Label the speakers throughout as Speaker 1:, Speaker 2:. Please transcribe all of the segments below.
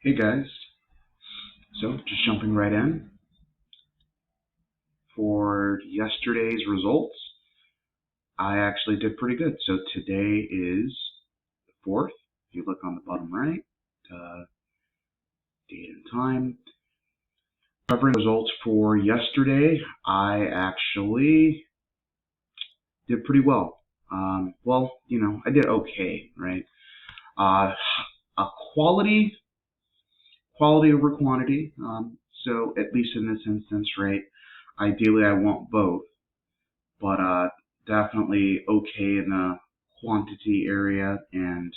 Speaker 1: Hey guys, so just jumping right in for yesterday's results. I actually did pretty good. So today is the 4th. If you look on the bottom right, date and time. Covering results for yesterday, I actually did pretty well. I did okay, right? Uh, quality over quantity. So at least in this instance, right? Ideally, I want both, but definitely okay in the quantity area and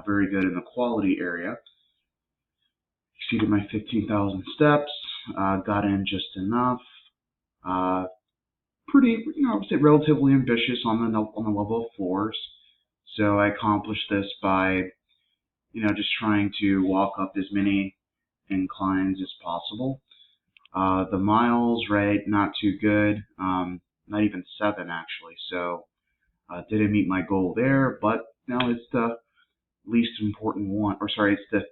Speaker 1: very good in the quality area. Exceeded my 15,000 steps, got in just enough. Uh, Pretty, I would say relatively ambitious on the level of floors. So I accomplished this by just trying to walk up as many inclines as possible. The miles, right, not too good. Not even 7 actually. So didn't meet my goal there, but now it's the least important one, or sorry, it's the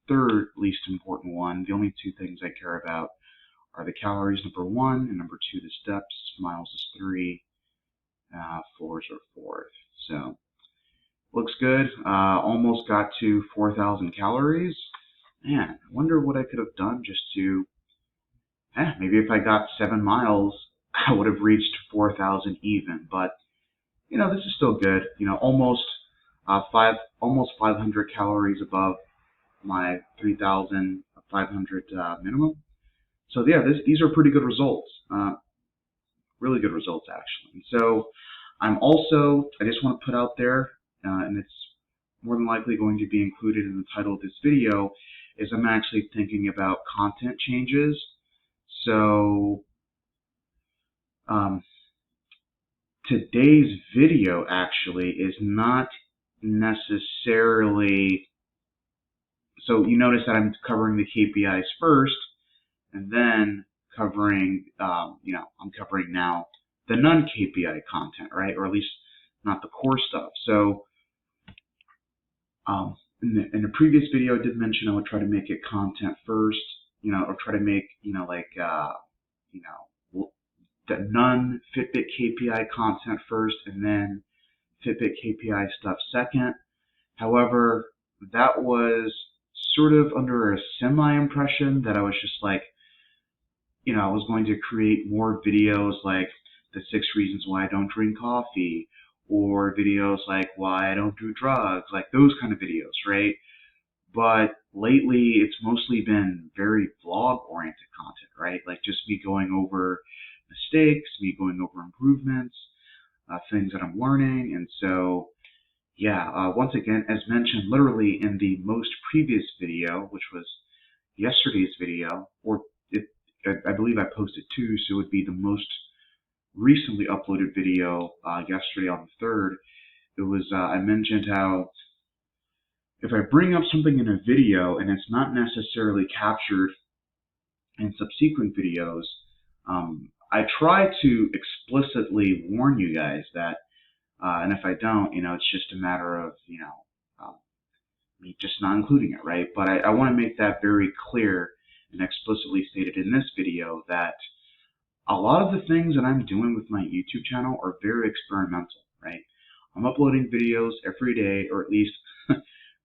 Speaker 1: third least important one. The only two things I care about are the calories, number 1, and number 2, the steps. Miles is 3, floors are 4th. So looks good. Almost got to 4,000 calories. Man, I wonder what I could have done just to, maybe if I got 7 miles, I would have reached 4,000 even, but this is still good. Almost 500 calories above my 3,500 minimum. So yeah, these are pretty good results. Really good results actually. And so I just want to put out there, and it's more than likely going to be included in the title of this video, is I'm actually thinking about content changes. So today's video actually is not necessarily, so you notice that I'm covering the KPIs first and then covering, I'm covering now the non-KPI content, right? Or at least not the core stuff. So in the previous video, I did mention I would try to make it content first, or try to make, the non-Fitbit KPI content first and then Fitbit KPI stuff second. However, that was sort of under a semi-impression that I was just like, I was going to create more videos like the 6 reasons why I don't drink coffee, or videos like why I don't do drugs, like those kind of videos, right? But lately, it's mostly been very vlog-oriented content, right? Like just me going over mistakes, me going over improvements, things that I'm learning. And so, yeah, once again, as mentioned literally in the most previous video, which was yesterday's video, or I believe I posted 2, so it would be the most recently uploaded video yesterday on the 3rd. It was, I mentioned how if I bring up something in a video and it's not necessarily captured in subsequent videos, I try to explicitly warn you guys that, and if I don't, it's just a matter of, me just not including it, right? But I want to make that very clear and explicitly stated in this video that a lot of the things that I'm doing with my YouTube channel are very experimental, right? I'm uploading videos every day, or at least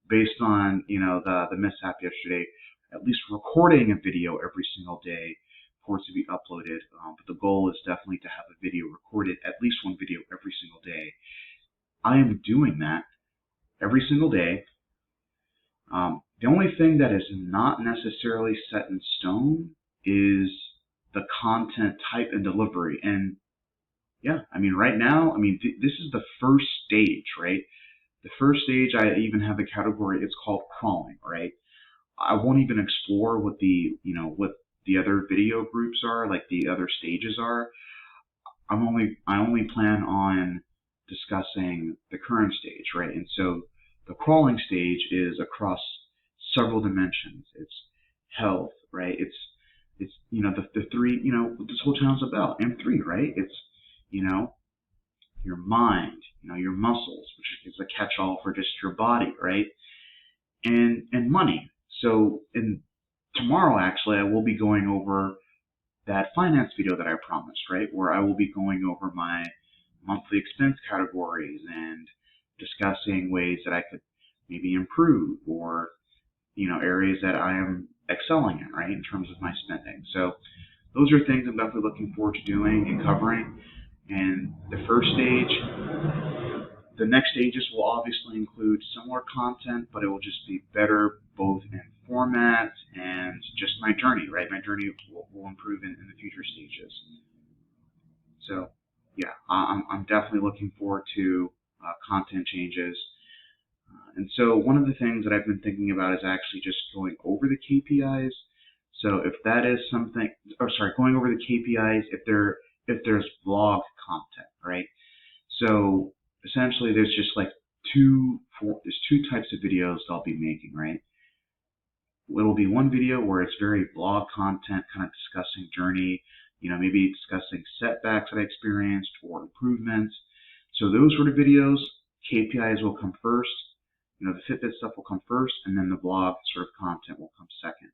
Speaker 1: based on, the mishap yesterday, at least recording a video every single day for it to be uploaded. But the goal is definitely to have a video recorded, at least one video every single day. I am doing that every single day. The only thing that is not necessarily set in stone is the content type and delivery. And yeah, right now, this is the first stage, right? The first stage, I even have a category, it's called crawling, right? I won't even explore what what the other video groups are, like the other stages are. I only plan on discussing the current stage, right? And so the crawling stage is across several dimensions. It's health, right? It's the 3, this whole channel's about M3, right? It's your mind, your muscles, which is a catch-all for just your body, right? And money. So tomorrow, actually, I will be going over that finance video that I promised, right? Where I will be going over my monthly expense categories and discussing ways that I could maybe improve, or areas that I am excelling in, right, in terms of my spending. So those are things I'm definitely looking forward to doing and covering. And the next stages will obviously include similar content, but it will just be better both in format and just my journey, right? My journey will improve in the future stages. So yeah, I'm definitely looking forward to content changes. And so one of the things that I've been thinking about is actually just going over the KPIs. So if that is something, going over the KPIs if there's vlog content, right? So essentially there's just like two types of videos that I'll be making, right? It'll be one video where it's very vlog content, kind of discussing journey, maybe discussing setbacks that I experienced or improvements. So those sort of videos, KPIs will come first. The Fitbit stuff will come first, and then the vlog sort of content will come second.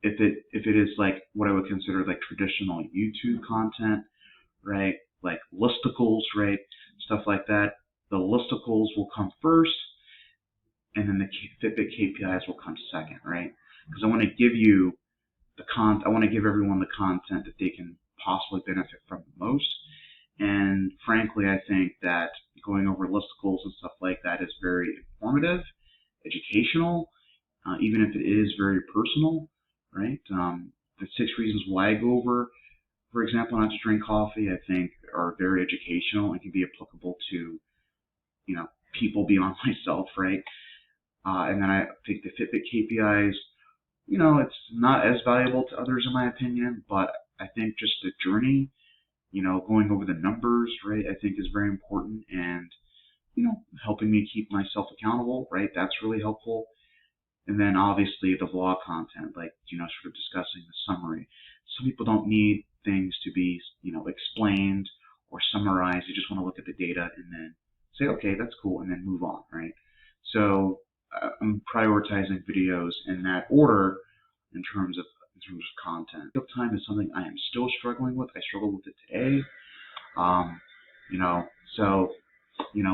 Speaker 1: If it is like what I would consider like traditional YouTube content, right, like listicles, right, stuff like that, the listicles will come first, and then the Fitbit KPIs will come second, right? Because I want to give you I want to give everyone the content that they can possibly benefit from the most. And frankly, I think that going over listicles and stuff like that is very informative, educational, even if it is very personal, right? The 6 reasons why I go over, for example, not to drink coffee, I think are very educational and can be applicable to, people beyond myself, right? And then I think the Fitbit KPIs, it's not as valuable to others in my opinion, but I think just the journey, going over the numbers, right, I think is very important, and, helping me keep myself accountable, right, that's really helpful. And then obviously the vlog content, like, sort of discussing the summary. Some people don't need things to be, explained or summarized. They just want to look at the data and then say, okay, that's cool, and then move on, right? So I'm prioritizing videos in that order in terms of content. Pickup time is something I am still struggling with. I struggled with it today.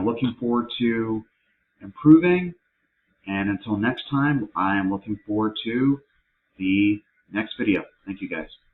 Speaker 1: Looking forward to improving. And until next time, I am looking forward to the next video. Thank you, guys.